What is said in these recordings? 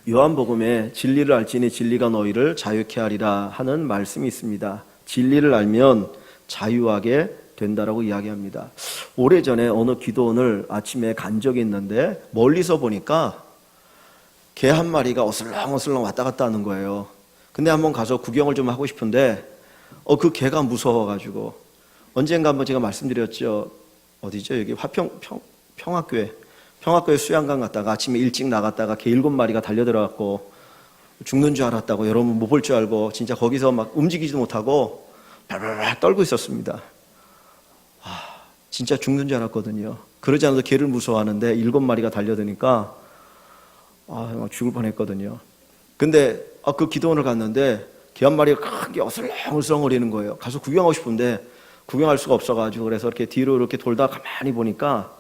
요한복음에 진리를 알지니 진리가 너희를 자유케 하리라 하는 말씀이 있습니다. 진리를 알면 자유하게 된다라고 이야기합니다. 오래전에 어느 기도원을 아침에 간 적이 있는데 멀리서 보니까 개 한 마리가 어슬렁어슬렁 왔다 갔다 하는 거예요. 근데 한번 가서 구경을 좀 하고 싶은데 그 개가 무서워가지고 언젠가 한번 제가 말씀드렸죠. 어디죠? 여기 평화교회 수양관 갔다가 아침에 일찍 나갔다가 개 7마리가 달려들어갖고 죽는 줄 알았다고, 여러분 못 볼 줄 알고 진짜 거기서 막 움직이지도 못하고 발발발 떨고 있었습니다. 진짜 죽는 줄 알았거든요. 그러지 않아도 개를 무서워하는데 7마리가 달려드니까 죽을 뻔했거든요. 근데 그 기도원을 갔는데 개 한 마리가 크게 어슬렁어슬렁거리는 거예요. 가서 구경하고 싶은데 구경할 수가 없어가지고 그래서 이렇게 뒤로 이렇게 돌다 가만히 보니까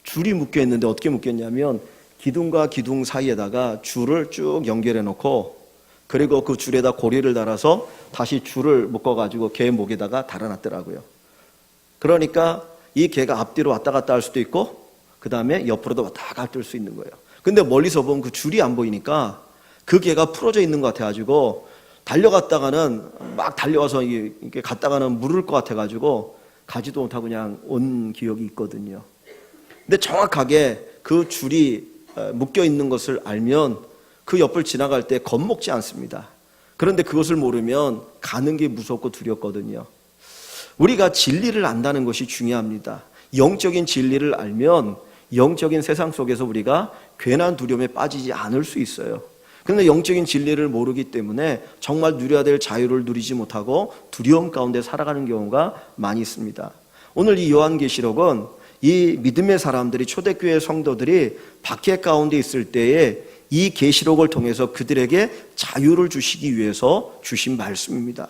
줄이 묶여 있는데 어떻게 묶였냐면 기둥과 기둥 사이에다가 줄을 쭉 연결해 놓고 그리고 그 줄에다 고리를 달아서 다시 줄을 묶어가지고 개 목에다가 달아놨더라고요. 그러니까 이 개가 앞뒤로 왔다 갔다 할 수도 있고 그 다음에 옆으로도 왔다 갔다 할 수 있는 거예요. 근데 멀리서 보면 그 줄이 안 보이니까 그 개가 풀어져 있는 것 같아가지고 달려갔다가는 막 달려와서 이렇게 갔다가는 물을 것 같아가지고 가지도 못하고 그냥 온 기억이 있거든요. 근데 정확하게 그 줄이 묶여 있는 것을 알면 그 옆을 지나갈 때 겁먹지 않습니다. 그런데 그것을 모르면 가는 게 무섭고 두렵거든요. 우리가 진리를 안다는 것이 중요합니다. 영적인 진리를 알면 영적인 세상 속에서 우리가 괜한 두려움에 빠지지 않을 수 있어요. 그런데 영적인 진리를 모르기 때문에 정말 누려야 될 자유를 누리지 못하고 두려움 가운데 살아가는 경우가 많이 있습니다. 오늘 이 요한계시록은 이 믿음의 사람들이, 초대교회 성도들이 박해 가운데 있을 때에 이 계시록을 통해서 그들에게 자유를 주시기 위해서 주신 말씀입니다.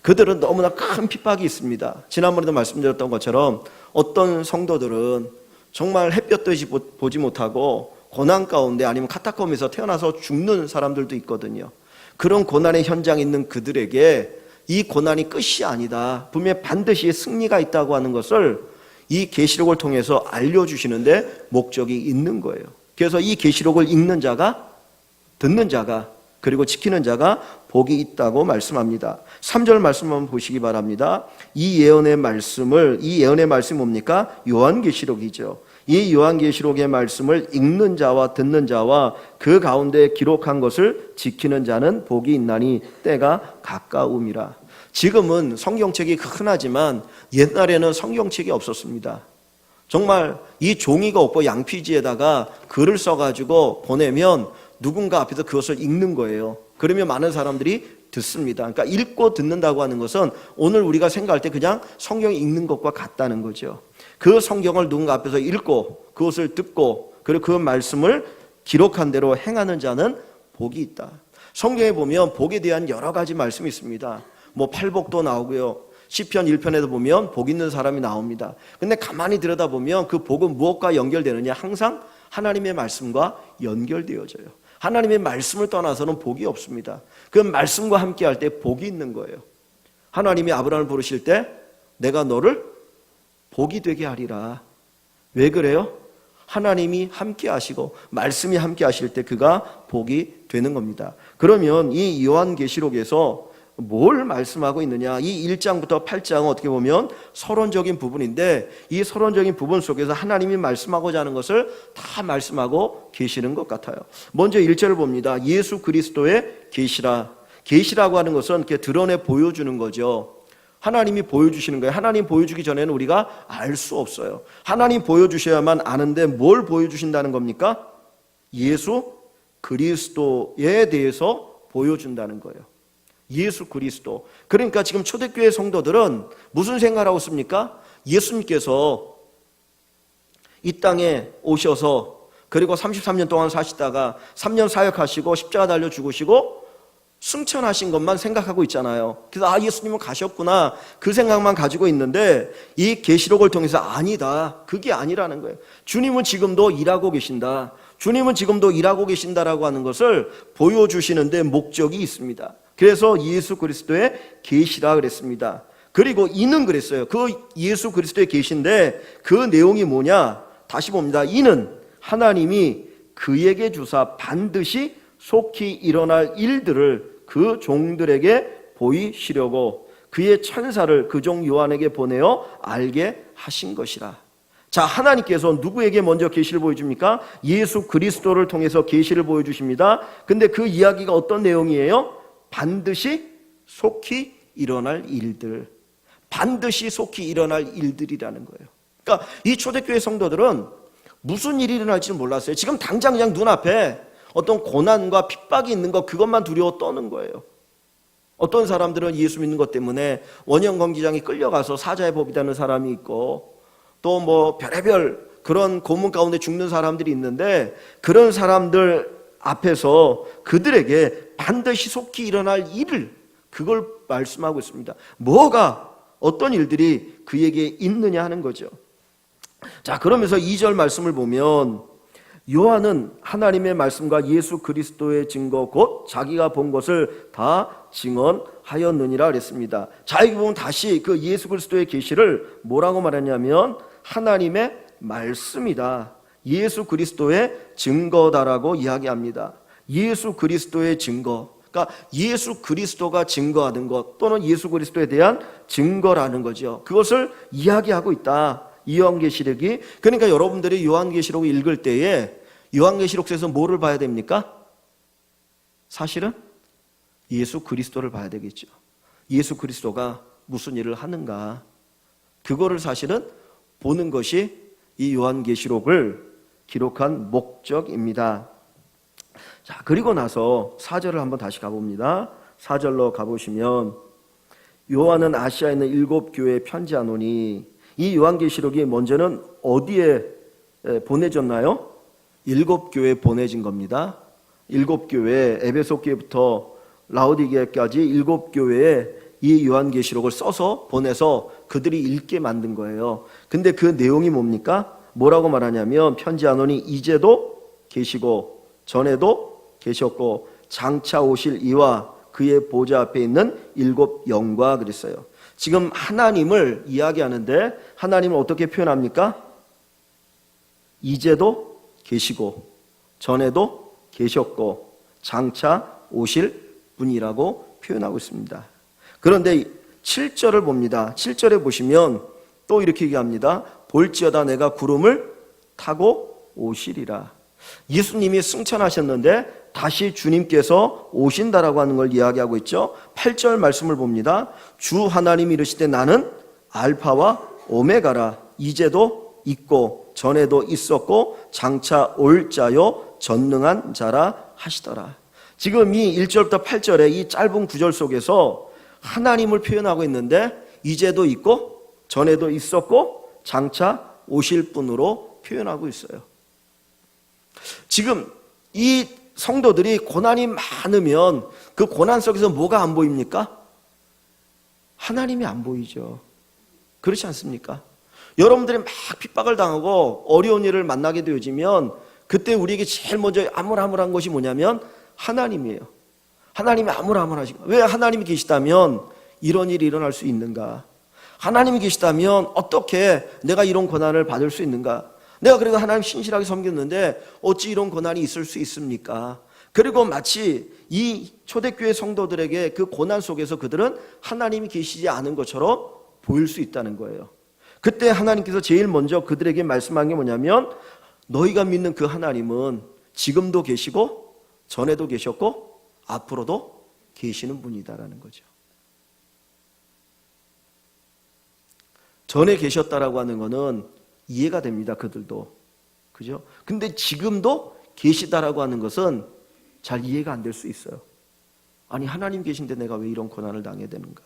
그들은 너무나 큰 핍박이 있습니다. 지난번에도 말씀드렸던 것처럼 어떤 성도들은 정말 햇볕도 보지 못하고 고난 가운데 아니면 카타콤에서 태어나서 죽는 사람들도 있거든요. 그런 고난의 현장에 있는 그들에게 이 고난이 끝이 아니다, 분명히 반드시 승리가 있다고 하는 것을 이 계시록을 통해서 알려주시는데 목적이 있는 거예요. 그래서 이 계시록을 읽는 자가, 듣는 자가, 그리고 지키는 자가 복이 있다고 말씀합니다. 3절 말씀 한번 보시기 바랍니다. 이 예언의 말씀이 뭡니까? 요한계시록이죠. 이 요한계시록의 말씀을 읽는 자와 듣는 자와 그 가운데 기록한 것을 지키는 자는 복이 있나니 때가 가까움이라. 지금은 성경책이 흔하지만 옛날에는 성경책이 없었습니다. 정말 이 종이가 없고 양피지에다가 글을 써가지고 보내면 누군가 앞에서 그것을 읽는 거예요. 그러면 많은 사람들이 듣습니다. 그러니까 읽고 듣는다고 하는 것은 오늘 우리가 생각할 때 그냥 성경을 읽는 것과 같다는 거죠. 그 성경을 누군가 앞에서 읽고 그것을 듣고 그리고 그 말씀을 기록한 대로 행하는 자는 복이 있다. 성경에 보면 복에 대한 여러 가지 말씀이 있습니다. 팔복도 나오고요. 시편 1편에도 보면 복 있는 사람이 나옵니다. 근데 가만히 들여다보면 그 복은 무엇과 연결되느냐? 항상 하나님의 말씀과 연결되어져요. 하나님의 말씀을 떠나서는 복이 없습니다. 그 말씀과 함께 할 때 복이 있는 거예요. 하나님이 아브라함을 부르실 때 내가 너를 복이 되게 하리라. 왜 그래요? 하나님이 함께 하시고 말씀이 함께 하실 때 그가 복이 되는 겁니다. 그러면 이 요한계시록에서 뭘 말씀하고 있느냐? 이 1장부터 8장은 어떻게 보면 서론적인 부분인데 이 서론적인 부분 속에서 하나님이 말씀하고자 하는 것을 다 말씀하고 계시는 것 같아요. 먼저 1절을 봅니다. 예수 그리스도의 계시라. 계시라고 하는 것은 이렇게 드러내 보여주는 거죠. 하나님이 보여주시는 거예요. 하나님 보여주기 전에는 우리가 알 수 없어요. 하나님 보여주셔야만 아는데 뭘 보여주신다는 겁니까? 예수 그리스도에 대해서 보여준다는 거예요. 예수 그리스도. 그러니까 지금 초대교회 성도들은 무슨 생각을 하고 있습니까? 예수님께서 이 땅에 오셔서 그리고 33년 동안 사시다가 3년 사역하시고 십자가 달려 죽으시고 승천하신 것만 생각하고 있잖아요. 그래서 예수님은 가셨구나 그 생각만 가지고 있는데 이 계시록을 통해서 아니다, 그게 아니라는 거예요. 주님은 지금도 일하고 계신다. 주님은 지금도 일하고 계신다라고 하는 것을 보여주시는데 목적이 있습니다. 그래서 예수 그리스도의 계시라 그랬습니다. 그리고 이는 그랬어요. 그 예수 그리스도의 계시인데 그 내용이 뭐냐? 다시 봅니다. 이는 하나님이 그에게 주사 반드시 속히 일어날 일들을 그 종들에게 보이시려고 그의 천사를 그 종 요한에게 보내어 알게 하신 것이라. 자, 하나님께서 누구에게 먼저 계시를 보여줍니까? 예수 그리스도를 통해서 계시를 보여주십니다. 근데 그 이야기가 어떤 내용이에요? 반드시 속히 일어날 일들, 반드시 속히 일어날 일들이라는 거예요. 그러니까 이 초대교회 성도들은 무슨 일이 일어날지는 몰랐어요. 지금 당장 그냥 눈앞에 어떤 고난과 핍박이 있는 것, 그것만 두려워 떠는 거예요. 어떤 사람들은 예수 믿는 것 때문에 원형검기장에 끌려가서 사자의 법이라는 사람이 있고, 또 뭐 별의별 그런 고문 가운데 죽는 사람들이 있는데, 그런 사람들 앞에서 그들에게 반드시 속히 일어날 일을, 그걸 말씀하고 있습니다. 뭐가, 어떤 일들이 그에게 있느냐 하는 거죠. 자, 그러면서 2절 말씀을 보면 요한은 하나님의 말씀과 예수 그리스도의 증거 곧 자기가 본 것을 다 증언하였느니라 그랬습니다. 자, 여기 보면 다시 그 예수 그리스도의 계시를 뭐라고 말하냐면 하나님의 말씀이다, 예수 그리스도의 증거다라고 이야기합니다. 예수 그리스도의 증거, 그러니까 예수 그리스도가 증거하는 것 또는 예수 그리스도에 대한 증거라는 거죠. 그것을 이야기하고 있다, 이 요한계시록이. 그러니까 여러분들이 요한계시록을 읽을 때에 요한계시록에서 뭐를 봐야 됩니까? 사실은 예수 그리스도를 봐야 되겠죠. 예수 그리스도가 무슨 일을 하는가, 그거를 사실은 보는 것이 이 요한계시록을 기록한 목적입니다. 자, 그리고 나서 4절을 한번 다시 가봅니다. 4절로 가보시면 요한은 아시아에 있는 7교회에 편지하노니, 이 요한계시록이 먼저는 어디에 보내졌나요? 7교회에 보내진 겁니다. 7교회, 에베소 교회부터 라오디게아까지 7교회에 이 요한계시록을 써서 보내서 그들이 읽게 만든 거예요. 근데 그 내용이 뭡니까? 뭐라고 말하냐면 편지하노니 이제도 계시고 전에도 계셨고 장차 오실 이와 그의 보좌 앞에 있는 7 영과 그랬어요. 지금 하나님을 이야기하는데 하나님을 어떻게 표현합니까? 이제도 계시고 전에도 계셨고 장차 오실 분이라고 표현하고 있습니다. 그런데 7절을 봅니다. 7절에 보시면 또 이렇게 얘기합니다. 볼지어다 내가 구름을 타고 오시리라. 예수님이 승천하셨는데 다시 주님께서 오신다라고 하는 걸 이야기하고 있죠. 8절 말씀을 봅니다. 주 하나님이 이르시되 나는 알파와 오메가라. 이제도 있고 전에도 있었고 장차 올 자요 전능한 자라 하시더라. 지금 이 1절부터 8절의 이 짧은 구절 속에서 하나님을 표현하고 있는데 이제도 있고 전에도 있었고 장차 오실 분으로 표현하고 있어요. 지금 이 성도들이 고난이 많으면 그 고난 속에서 뭐가 안 보입니까? 하나님이 안 보이죠. 그렇지 않습니까? 여러분들이 막 핍박을 당하고 어려운 일을 만나게 되어지면 그때 우리에게 제일 먼저 암울한 것이 뭐냐면 하나님이에요. 하나님이 암울하시고, 왜 하나님이 계시다면 이런 일이 일어날 수 있는가? 하나님이 계시다면 어떻게 내가 이런 고난을 받을 수 있는가? 내가 그래도 하나님 신실하게 섬겼는데 어찌 이런 고난이 있을 수 있습니까? 그리고 마치 이 초대교회 성도들에게 그 고난 속에서 그들은 하나님이 계시지 않은 것처럼 보일 수 있다는 거예요. 그때 하나님께서 제일 먼저 그들에게 말씀한 게 뭐냐면 너희가 믿는 그 하나님은 지금도 계시고 전에도 계셨고 앞으로도 계시는 분이다라는 거죠. 전에 계셨다라고 하는 거는 이해가 됩니다. 그들도. 그죠? 근데 지금도 계시다라고 하는 것은 잘 이해가 안 될 수 있어요. 아니, 하나님 계신데 내가 왜 이런 고난을 당해야 되는가?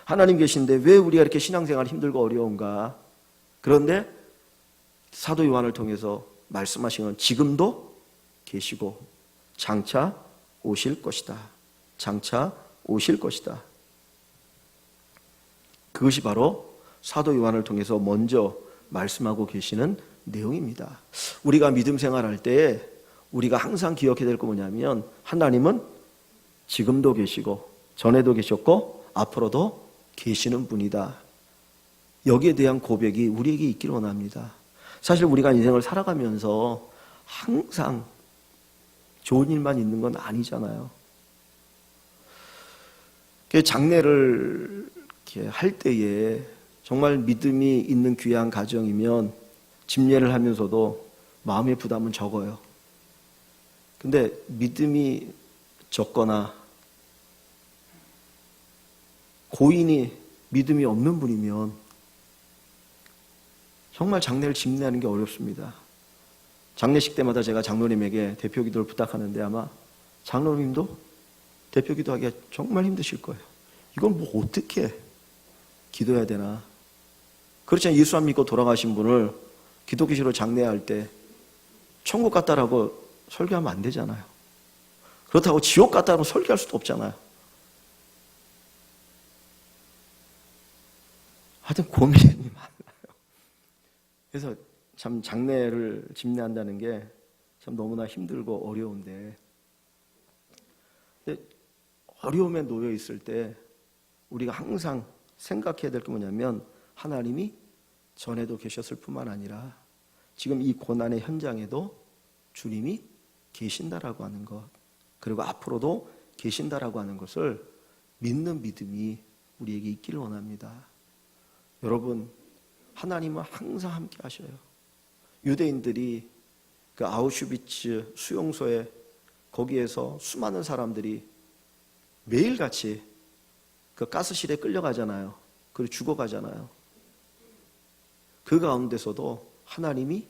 하나님 계신데 왜 우리가 이렇게 신앙생활 힘들고 어려운가? 그런데 사도 요한을 통해서 말씀하신 건 지금도 계시고 장차 오실 것이다. 장차 오실 것이다. 그것이 바로 사도 요한을 통해서 먼저 말씀하고 계시는 내용입니다. 우리가 믿음 생활할 때 우리가 항상 기억해야 될 거 뭐냐면 하나님은 지금도 계시고 전에도 계셨고 앞으로도 계시는 분이다. 여기에 대한 고백이 우리에게 있기를 원합니다. 사실 우리가 인생을 살아가면서 항상 좋은 일만 있는 건 아니잖아요. 장례를 이렇게 할 때에 정말 믿음이 있는 귀한 가정이면 집례를 하면서도 마음의 부담은 적어요. 근데 믿음이 적거나 고인이 믿음이 없는 분이면 정말 장례를 집례하는 게 어렵습니다. 장례식 때마다 제가 장로님에게 대표 기도를 부탁하는데 아마 장로님도 대표 기도하기가 정말 힘드실 거예요. 이걸 뭐 어떻게 기도해야 되나. 그렇잖아요. 예수 안 믿고 돌아가신 분을 기독교시로 장례할 때 천국 갔다라고 설교하면 안 되잖아요. 그렇다고 지옥 갔다라고 설교할 수도 없잖아요. 하여튼 고민이 많아요. 그래서 참 장례를 집례한다는 게 참 너무나 힘들고 어려운데, 어려움에 놓여 있을 때 우리가 항상 생각해야 될 게 뭐냐면 하나님이 전에도 계셨을 뿐만 아니라 지금 이 고난의 현장에도 주님이 계신다라고 하는 것, 그리고 앞으로도 계신다라고 하는 것을 믿는 믿음이 우리에게 있기를 원합니다. 여러분, 하나님은 항상 함께 하셔요. 유대인들이 그 아우슈비츠 수용소에 거기에서 수많은 사람들이 매일같이 그 가스실에 끌려가잖아요. 그리고 죽어가잖아요. 그 가운데서도 하나님이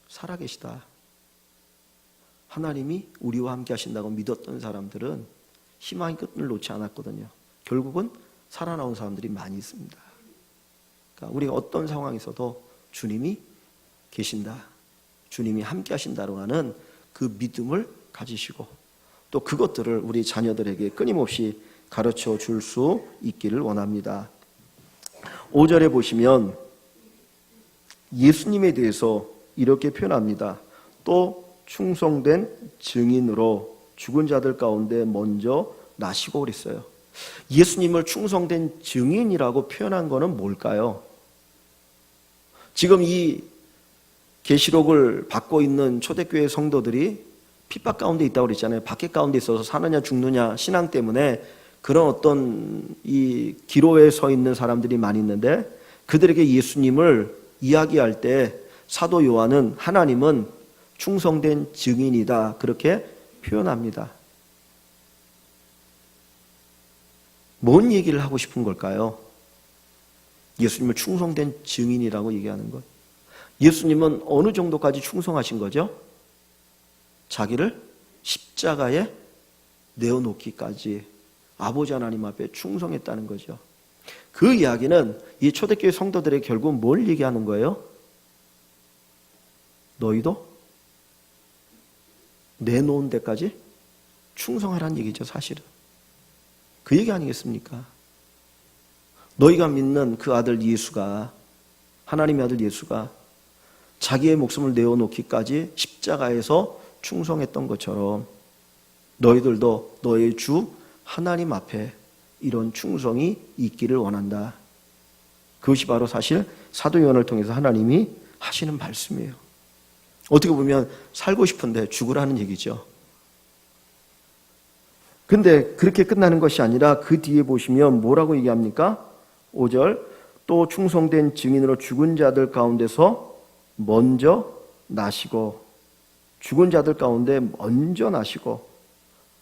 살아계시다, 하나님이 우리와 함께 하신다고 믿었던 사람들은 희망의 끝을 놓지 않았거든요. 결국은 살아나온 사람들이 많이 있습니다. 그러니까 우리가 어떤 상황에서도 주님이 계신다, 주님이 함께 하신다고 하는 그 믿음을 가지시고 또 그것들을 우리 자녀들에게 끊임없이 가르쳐 줄 수 있기를 원합니다. 5절에 보시면 예수님에 대해서 이렇게 표현합니다. 또 충성된 증인으로 죽은 자들 가운데 먼저 나시고 그랬어요. 예수님을 충성된 증인이라고 표현한 것은 뭘까요? 지금 이 계시록을 받고 있는 초대교회 성도들이 핍박 가운데 있다고 그랬잖아요. 박해 가운데 있어서 사느냐 죽느냐 신앙 때문에 그런 어떤 이 기로에 서 있는 사람들이 많이 있는데, 그들에게 예수님을 이야기할 때 사도 요한은 하나님은 충성된 증인이다, 그렇게 표현합니다. 뭔 얘기를 하고 싶은 걸까요? 예수님을 충성된 증인이라고 얘기하는 것. 예수님은 어느 정도까지 충성하신 거죠? 자기를 십자가에 내어놓기까지 아버지 하나님 앞에 충성했다는 거죠. 그 이야기는 이 초대교회 성도들에게 결국 뭘 얘기하는 거예요? 너희도 내놓은 데까지 충성하라는 얘기죠, 사실은. 그 얘기 아니겠습니까? 너희가 믿는 그 아들 예수가, 하나님의 아들 예수가 자기의 목숨을 내어놓기까지 십자가에서 충성했던 것처럼 너희들도 너의 주 하나님 앞에 이런 충성이 있기를 원한다. 그것이 바로 사실 사도 요한을 통해서 하나님이 하시는 말씀이에요. 어떻게 보면 살고 싶은데 죽으라는 얘기죠. 근데 그렇게 끝나는 것이 아니라 그 뒤에 보시면 뭐라고 얘기합니까? 5절, 또 충성된 증인으로 죽은 자들 가운데서 먼저 나시고, 죽은 자들 가운데 먼저 나시고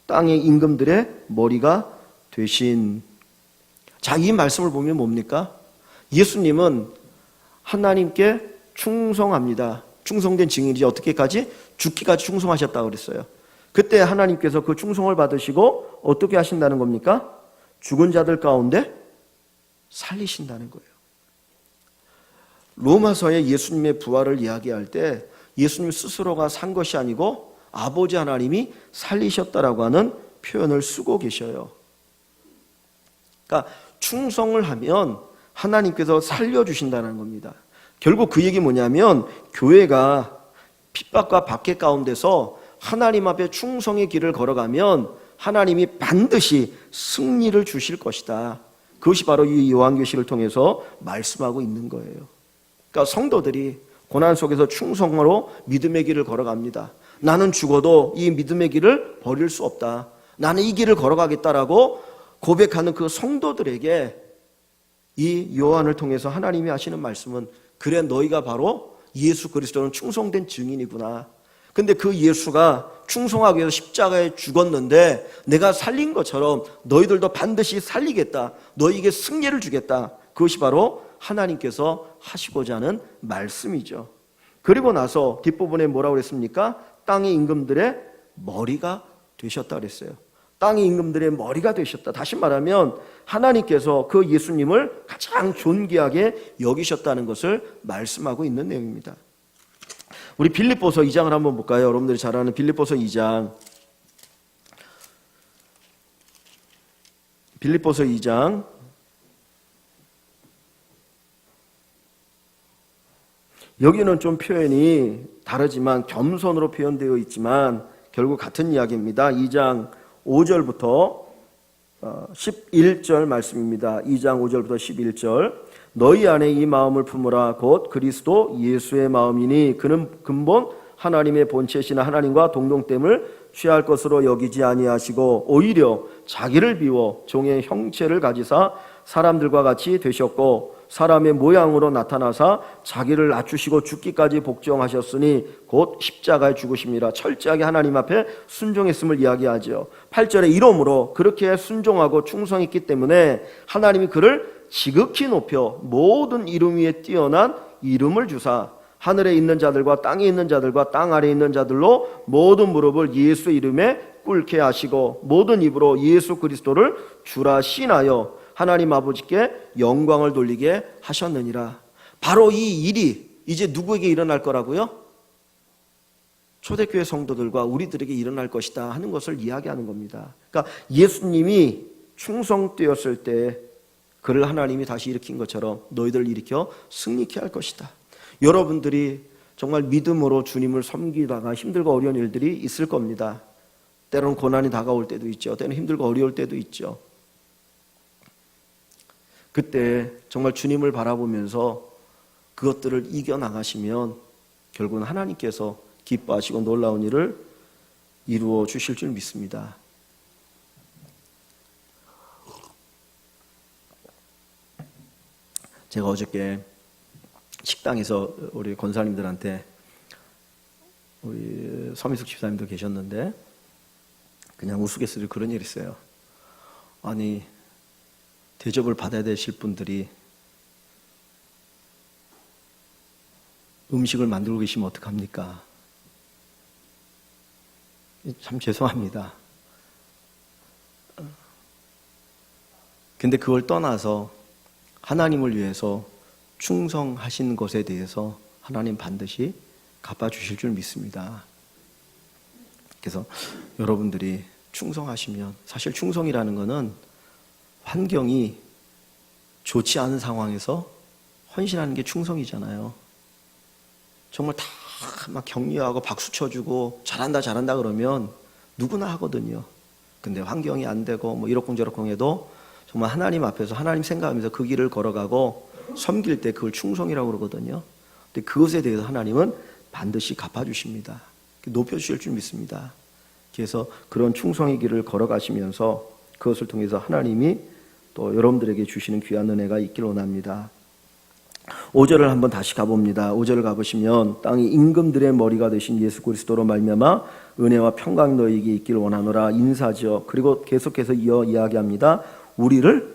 땅의 임금들의 머리가 되신. 자, 이 말씀을 보면 뭡니까? 예수님은 하나님께 충성합니다. 충성된 증인이지. 어떻게까지? 죽기까지 충성하셨다고 그랬어요. 그때 하나님께서 그 충성을 받으시고 어떻게 하신다는 겁니까? 죽은 자들 가운데 살리신다는 거예요. 로마서에 예수님의 부활을 이야기할 때 예수님 스스로가 산 것이 아니고 아버지 하나님이 살리셨다라고 하는 표현을 쓰고 계셔요. 그러니까 충성을 하면 하나님께서 살려주신다는 겁니다. 결국 그 얘기 뭐냐면 교회가 핍박과 박해 가운데서 하나님 앞에 충성의 길을 걸어가면 하나님이 반드시 승리를 주실 것이다. 그것이 바로 이 요한계시를 통해서 말씀하고 있는 거예요. 그러니까 성도들이 고난 속에서 충성으로 믿음의 길을 걸어갑니다. 나는 죽어도 이 믿음의 길을 버릴 수 없다. 나는 이 길을 걸어가겠다라고 고백하는 그 성도들에게 이 요한을 통해서 하나님이 하시는 말씀은, 그래 너희가 바로 예수 그리스도는 충성된 증인이구나. 근데 그 예수가 충성하기 위해서 십자가에 죽었는데 내가 살린 것처럼 너희들도 반드시 살리겠다. 너희에게 승리를 주겠다. 그것이 바로 하나님께서 하시고자 하는 말씀이죠. 그리고 나서 뒷부분에 뭐라고 그랬습니까? 땅의 임금들의 머리가 되셨다 그랬어요. 땅의 임금들의 머리가 되셨다. 다시 말하면 하나님께서 그 예수님을 가장 존귀하게 여기셨다는 것을 말씀하고 있는 내용입니다. 우리 빌립보서 2장을 한번 볼까요? 여러분들이 잘 아는 빌립보서 2장. 빌립보서 2장. 여기는 좀 표현이 다르지만 겸손으로 표현되어 있지만 결국 같은 이야기입니다. 2장 5절부터 11절 말씀입니다. 2장 5절부터 11절. 너희 안에 이 마음을 품으라. 곧 그리스도 예수의 마음이니 그는 근본 하나님의 본체시나 하나님과 동등됨을 취할 것으로 여기지 아니하시고 오히려 자기를 비워 종의 형체를 가지사 사람들과 같이 되셨고 사람의 모양으로 나타나사 자기를 낮추시고 죽기까지 복종하셨으니 곧 십자가에 죽으심이라. 철저하게 하나님 앞에 순종했음을 이야기하죠. 8절에 이러므로 그렇게 순종하고 충성했기 때문에 하나님이 그를 지극히 높여 모든 이름 위에 뛰어난 이름을 주사 하늘에 있는 자들과 땅에 있는 자들과 땅 아래에 있는 자들로 모든 무릎을 예수의 이름에 꿇게 하시고 모든 입으로 예수 그리스도를 주라 신하여 하나님 아버지께 영광을 돌리게 하셨느니라. 바로 이 일이 이제 누구에게 일어날 거라고요? 초대교회 성도들과 우리들에게 일어날 것이다 하는 것을 이야기하는 겁니다. 그러니까 예수님이 충성되었을 때 그를 하나님이 다시 일으킨 것처럼 너희들을 일으켜 승리케 할 것이다. 여러분들이 정말 믿음으로 주님을 섬기다가 힘들고 어려운 일들이 있을 겁니다. 때로는 고난이 다가올 때도 있죠. 때로는 힘들고 어려울 때도 있죠. 그때 정말 주님을 바라보면서 그것들을 이겨나가시면 결국은 하나님께서 기뻐하시고 놀라운 일을 이루어 주실 줄 믿습니다. 제가 어저께 식당에서 우리 권사님들한테 우리 서미숙 집사님도 계셨는데 그냥 우스갯소리로 그런 일이 있어요. 아니 대접을 받아야 되실 분들이 음식을 만들고 계시면 어떡합니까? 참 죄송합니다. 근데 그걸 떠나서 하나님을 위해서 충성하신 것에 대해서 하나님 반드시 갚아주실 줄 믿습니다. 그래서 여러분들이 충성하시면, 사실 충성이라는 것은 환경이 좋지 않은 상황에서 헌신하는 게 충성이잖아요. 정말 다 막 격려하고 박수 쳐주고 잘한다 잘한다 그러면 누구나 하거든요. 근데 환경이 안 되고 뭐 이러쿵저러쿵 해도 정말 하나님 앞에서 하나님 생각하면서 그 길을 걸어가고 섬길 때 그걸 충성이라고 그러거든요. 근데 그것에 대해서 하나님은 반드시 갚아주십니다. 높여주실 줄 믿습니다. 그래서 그런 충성의 길을 걸어가시면서 그것을 통해서 하나님이 또 여러분들에게 주시는 귀한 은혜가 있길 원합니다. 5절을 한번 다시 가봅니다. 5절을 가보시면 땅이 임금들의 머리가 되신 예수 그리스도로 말미암아 은혜와 평강이 너희에게 있길 원하노라 인사지어. 그리고 계속해서 이어 이야기합니다. 우리를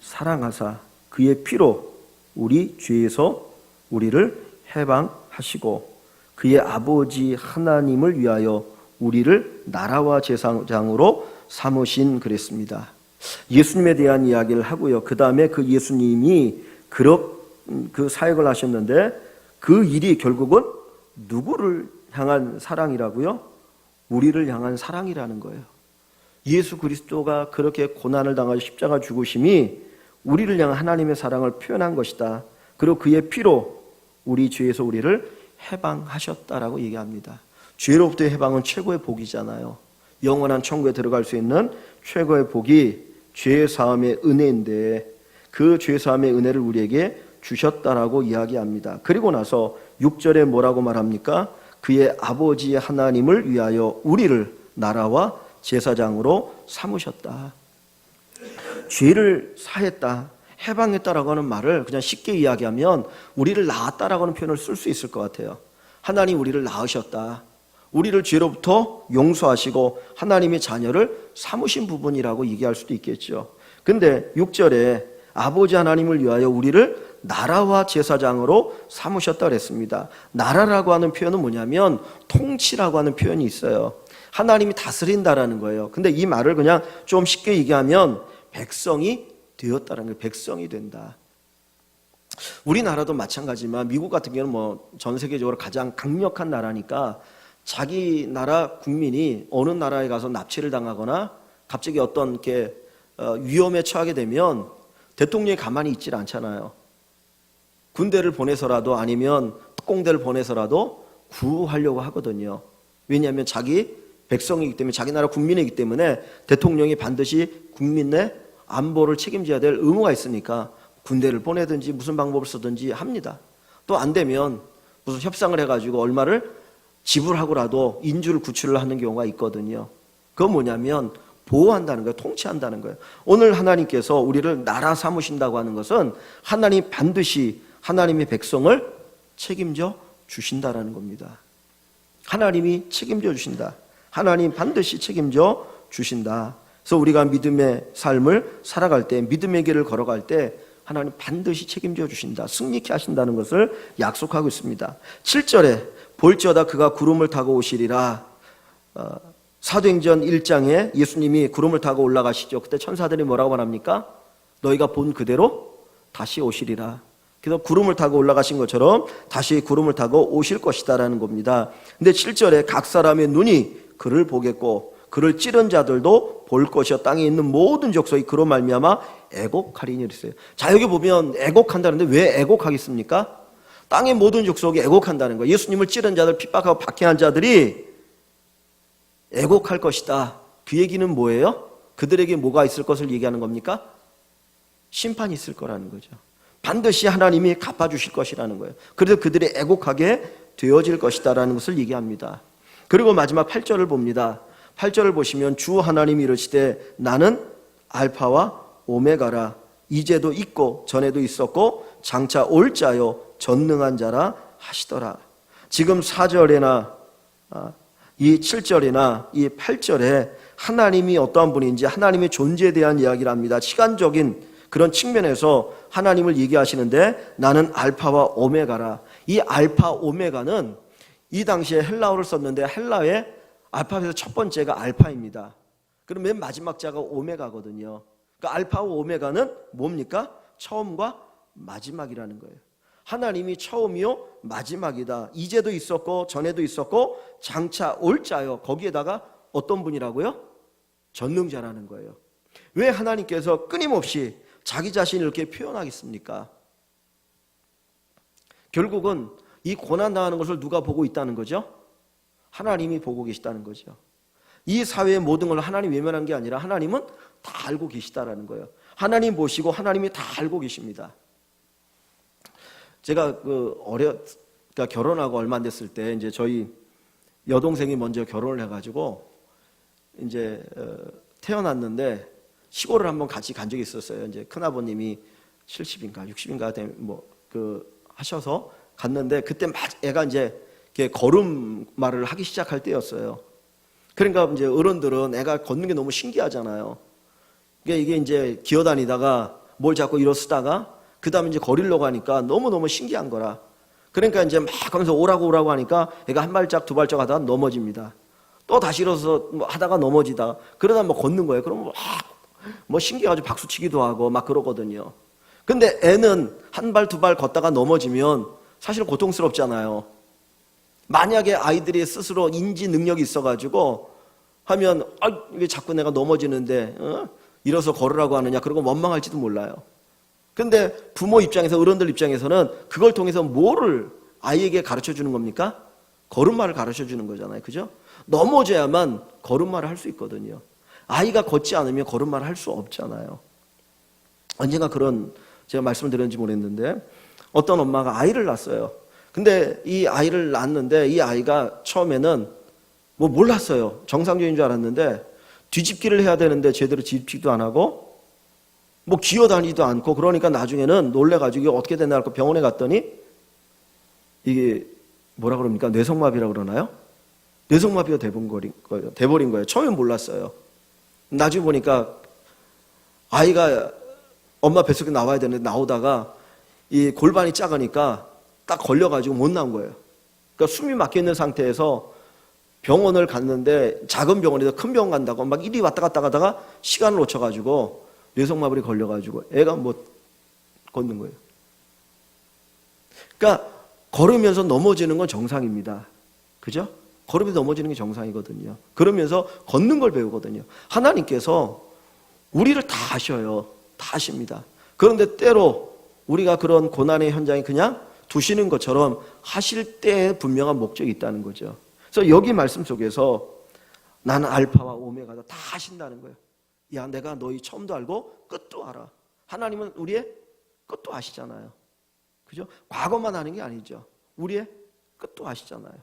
사랑하사 그의 피로 우리 죄에서 우리를 해방하시고 그의 아버지 하나님을 위하여 우리를 나라와 제사장으로 삼으신 그랬습니다. 예수님에 대한 이야기를 하고요. 그 다음에 그 예수님이 그 사역을 하셨는데 그 일이 결국은 누구를 향한 사랑이라고요? 우리를 향한 사랑이라는 거예요. 예수 그리스도가 그렇게 고난을 당하여 십자가 죽으심이 우리를 향한 하나님의 사랑을 표현한 것이다. 그리고 그의 피로 우리 죄에서 우리를 해방하셨다라고 얘기합니다. 죄로부터의 해방은 최고의 복이잖아요. 영원한 천국에 들어갈 수 있는 최고의 복이 죄 사함의 은혜인데 그 죄 사함의 은혜를 우리에게 주셨다라고 이야기합니다. 그리고 나서 6절에 뭐라고 말합니까? 그의 아버지 하나님을 위하여 우리를 나라와 제사장으로 삼으셨다. 죄를 사했다, 해방했다라고 하는 말을 그냥 쉽게 이야기하면 우리를 낳았다라고 하는 표현을 쓸 수 있을 것 같아요. 하나님 우리를 낳으셨다, 우리를 죄로부터 용서하시고 하나님의 자녀를 삼으신 부분이라고 얘기할 수도 있겠죠. 근데 6절에 아버지 하나님을 위하여 우리를 나라와 제사장으로 삼으셨다 그랬습니다. 나라라고 하는 표현은 뭐냐면 통치라고 하는 표현이 있어요. 하나님이 다스린다라는 거예요. 근데 이 말을 그냥 좀 쉽게 얘기하면 백성이 되었다는 거예요. 백성이 된다. 우리나라도 마찬가지지만 미국 같은 경우는 뭐 전 세계적으로 가장 강력한 나라니까 자기 나라 국민이 어느 나라에 가서 납치를 당하거나 갑자기 어떤 이렇게 위험에 처하게 되면 대통령이 가만히 있질 않잖아요. 군대를 보내서라도 아니면 특공대를 보내서라도 구하려고 하거든요. 왜냐하면 자기 백성이기 때문에, 자기 나라 국민이기 때문에 대통령이 반드시 국민의 안보를 책임져야 될 의무가 있으니까 군대를 보내든지 무슨 방법을 쓰든지 합니다. 또 안 되면 무슨 협상을 해가지고 얼마를 지불하고라도 인주를 구출을 하는 경우가 있거든요. 그건 뭐냐면 보호한다는 거예요. 통치한다는 거예요. 오늘 하나님께서 우리를 나라 삼으신다고 하는 것은 하나님 반드시 하나님의 백성을 책임져 주신다라는 겁니다. 하나님이 책임져 주신다. 하나님 반드시 책임져 주신다. 그래서 우리가 믿음의 삶을 살아갈 때, 믿음의 길을 걸어갈 때 하나님 반드시 책임져 주신다, 승리케 하신다는 것을 약속하고 있습니다. 7절에 볼지어다 그가 구름을 타고 오시리라. 사도행전 1장에 예수님이 구름을 타고 올라가시죠. 그때 천사들이 뭐라고 말합니까? 너희가 본 그대로 다시 오시리라. 그래서 구름을 타고 올라가신 것처럼 다시 구름을 타고 오실 것이다라는 겁니다. 근데 7절에 각 사람의 눈이 그를 보겠고 그를 찌른 자들도 볼 것이요 땅에 있는 모든 족속이 그로 말미암아 애곡하리니 그랬어요. 자, 여기 보면 애곡한다는데 왜 애곡하겠습니까? 땅의 모든 족속이 애곡한다는 거예요. 예수님을 찌른 자들, 핍박하고 박해한 자들이 애곡할 것이다. 그 얘기는 뭐예요? 그들에게 뭐가 있을 것을 얘기하는 겁니까? 심판이 있을 거라는 거죠. 반드시 하나님이 갚아주실 것이라는 거예요. 그래서 그들이 애곡하게 되어질 것이다라는 것을 얘기합니다. 그리고 마지막 8절을 봅니다. 8절을 보시면 주 하나님이 이르시되 나는 알파와 오메가라. 이제도 있고 전에도 있었고 장차 올 자요 전능한 자라 하시더라. 지금 4절이나 이 7절이나 이 8절에 하나님이 어떠한 분인지 하나님의 존재에 대한 이야기를 합니다. 시간적인 그런 측면에서 하나님을 얘기하시는데 나는 알파와 오메가라. 이 알파 오메가는 이 당시에 헬라어를 썼는데 헬라의 알파벳의 첫 번째가 알파입니다. 그럼 맨 마지막 자가 오메가거든요. 그러니까 알파와 오메가는 뭡니까? 처음과 마지막이라는 거예요. 하나님이 처음이요 마지막이다. 이제도 있었고 전에도 있었고 장차 올 자요. 거기에다가 어떤 분이라고요? 전능자라는 거예요. 왜 하나님께서 끊임없이 자기 자신을 이렇게 표현하겠습니까? 결국은 이 고난당하는 것을 누가 보고 있다는 거죠? 하나님이 보고 계시다는 거죠. 이 사회의 모든 걸 하나님이 외면한 게 아니라 하나님은 다 알고 계시다라는 거예요. 하나님 보시고 하나님이 다 알고 계십니다. 제가 그러니까 결혼하고 얼마 안 됐을 때 이제 저희 여동생이 먼저 결혼을 해가지고 이제 태어났는데 시골을 한번 같이 간 적이 있었어요. 이제 큰아버님이 70인가 60인가 하셔서 갔는데 그때 애가 이제 걸음마를 하기 시작할 때였어요. 그러니까 이제 어른들은 애가 걷는 게 너무 신기하잖아요. 그러니까 이게 이제 기어다니다가 뭘 자꾸 일어서다가 그 다음에 이제 거리려고 하니까 너무너무 신기한 거라. 그러니까 이제 막 하면서 오라고 하니까 애가 한 발짝 두 발짝 하다가 넘어집니다. 또 다시 일어서서 뭐 하다가 넘어지다가 그러다 뭐 걷는 거예요. 그러면 뭐 신기해가지고 박수치기도 하고 막 그러거든요. 근데 애는 한 발 두 발 걷다가 넘어지면 사실 고통스럽잖아요. 만약에 아이들이 스스로 인지 능력이 있어가지고 하면 왜 자꾸 내가 넘어지는데 일어서 걸으라고 하느냐 그러고 원망할지도 몰라요. 근데 부모 입장에서 어른들 입장에서는 그걸 통해서 뭐를 아이에게 가르쳐 주는 겁니까? 걸음마를 가르쳐 주는 거잖아요. 그죠? 넘어져야만 걸음마를 할 수 있거든요. 아이가 걷지 않으면 걸음마를 할 수 없잖아요. 언젠가 그런 제가 말씀을 드렸는지 모르겠는데 어떤 엄마가 아이를 낳았어요. 근데 이 아이를 낳았는데 이 아이가 처음에는 뭐 몰랐어요. 정상적인 줄 알았는데 뒤집기를 해야 되는데 제대로 뒤집기도 안 하고 뭐 기어다니지도 않고 그러니까 나중에는 놀래가지고 이게 어떻게 됐나 하고 병원에 갔더니 이게 뭐라 그럽니까? 뇌성마비라고 그러나요? 뇌성마비가 돼버린 거예요. 처음엔 몰랐어요. 나중에 보니까 아이가 엄마 뱃속에 나와야 되는데 나오다가 이 골반이 작으니까 딱 걸려가지고 못 나온 거예요. 그러니까 숨이 막혀있는 상태에서 병원을 갔는데 작은 병원에서 큰 병원 간다고 막 이리 왔다 갔다 가다가 시간을 놓쳐가지고 뇌성마비에 걸려가지고 애가 못 걷는 거예요. 그러니까 걸으면서 넘어지는 건 정상입니다. 그죠? 걸으면서 넘어지는 게 정상이거든요. 그러면서 걷는 걸 배우거든요. 하나님께서 우리를 다 아셔요. 다 아십니다. 그런데 때로 우리가 그런 고난의 현장에 그냥 두시는 것처럼 하실 때에 분명한 목적이 있다는 거죠. 그래서 여기 말씀 속에서 나는 알파와 오메가다 다 아신다는 거예요. 야, 내가 너희 처음도 알고 끝도 알아. 하나님은 우리의 끝도 아시잖아요. 그죠? 과거만 아는 게 아니죠. 우리의 끝도 아시잖아요.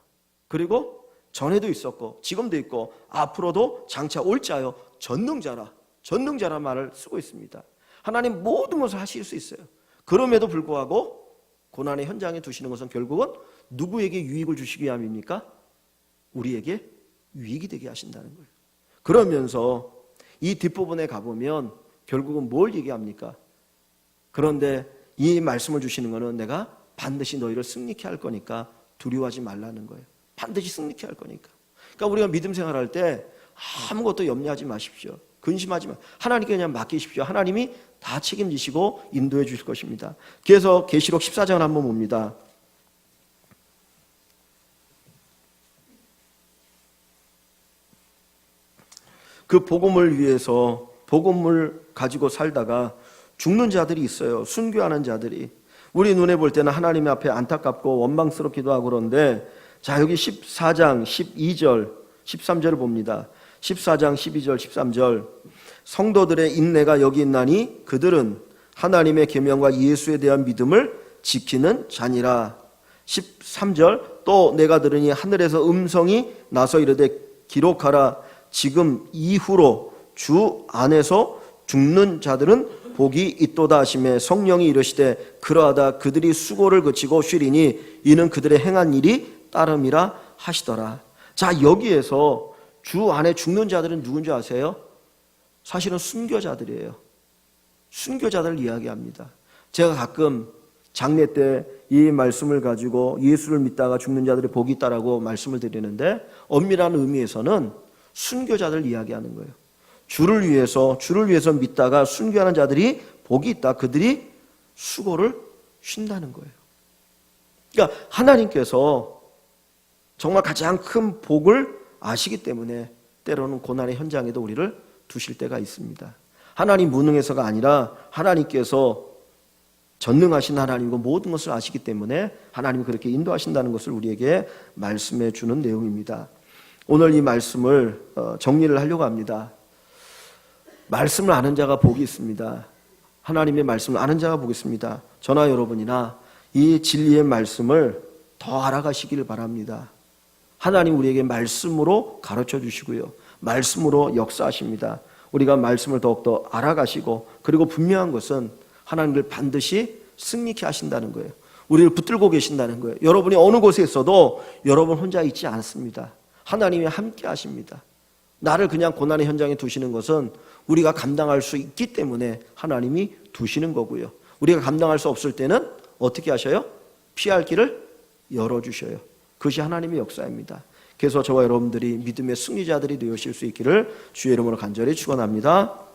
그리고 전에도 있었고 지금도 있고 앞으로도 장차 올 자요 전능자라 말을 쓰고 있습니다. 하나님 모든 것을 하실 수 있어요. 그럼에도 불구하고 고난의 현장에 두시는 것은 결국은 누구에게 유익을 주시기 위함입니까? 우리에게 유익이 되게 하신다는 거예요. 그러면서 이 뒷부분에 가보면 결국은 뭘 얘기합니까? 그런데 이 말씀을 주시는 것은 내가 반드시 너희를 승리케 할 거니까 두려워하지 말라는 거예요. 반드시 승리케 할 거니까. 그러니까 우리가 믿음 생활할 때 아무것도 염려하지 마십시오. 근심하지 마. 하나님께 그냥 맡기십시오. 하나님이 다 책임지시고 인도해 주실 것입니다. 그래서 계시록 14장을 한번 봅니다. 그 복음을 위해서 복음을 가지고 살다가 죽는 자들이 있어요. 순교하는 자들이. 우리 눈에 볼 때는 하나님 앞에 안타깝고 원망스럽기도 하고 그런데 자, 여기 14장 12절 13절을 봅니다. 14장 12절 13절 성도들의 인내가 여기 있나니 그들은 하나님의 계명과 예수에 대한 믿음을 지키는 자니라. 13절 또 내가 들으니 하늘에서 음성이 나서 이르되 기록하라. 지금 이후로 주 안에서 죽는 자들은 복이 있도다 하시매 성령이 이르시되 그러하다 그들이 수고를 그치고 쉬리니 이는 그들의 행한 일이 따름이라 하시더라. 자, 여기에서 주 안에 죽는 자들은 누군지 아세요? 사실은 순교자들이에요. 순교자들을 이야기합니다. 제가 가끔 장례 때 이 말씀을 가지고 예수를 믿다가 죽는 자들의 복이 있다라고 말씀을 드리는데 엄밀한 의미에서는 순교자들 이야기하는 거예요. 주를 위해서 믿다가 순교하는 자들이 복이 있다. 그들이 수고를 쉰다는 거예요. 그러니까 하나님께서 정말 가장 큰 복을 아시기 때문에 때로는 고난의 현장에도 우리를 두실 때가 있습니다. 하나님 무능해서가 아니라 하나님께서 전능하신 하나님이고 모든 것을 아시기 때문에 하나님이 그렇게 인도하신다는 것을 우리에게 말씀해 주는 내용입니다. 오늘 이 말씀을 정리를 하려고 합니다. 말씀을 아는 자가 복이 있습니다. 하나님의 말씀을 아는 자가 복이 있습니다. 저나 여러분이나 이 진리의 말씀을 더 알아가시기를 바랍니다. 하나님 우리에게 말씀으로 가르쳐 주시고요. 말씀으로 역사하십니다. 우리가 말씀을 더욱더 알아가시고 그리고 분명한 것은 하나님을 반드시 승리케 하신다는 거예요. 우리를 붙들고 계신다는 거예요. 여러분이 어느 곳에 있어도 여러분 혼자 있지 않습니다. 하나님이 함께 하십니다. 나를 그냥 고난의 현장에 두시는 것은 우리가 감당할 수 있기 때문에 하나님이 두시는 거고요. 우리가 감당할 수 없을 때는 어떻게 하셔요? 피할 길을 열어주셔요. 그것이 하나님의 역사입니다. 그래서 저와 여러분들이 믿음의 승리자들이 되실 수 있기를 주의 이름으로 간절히 축원합니다.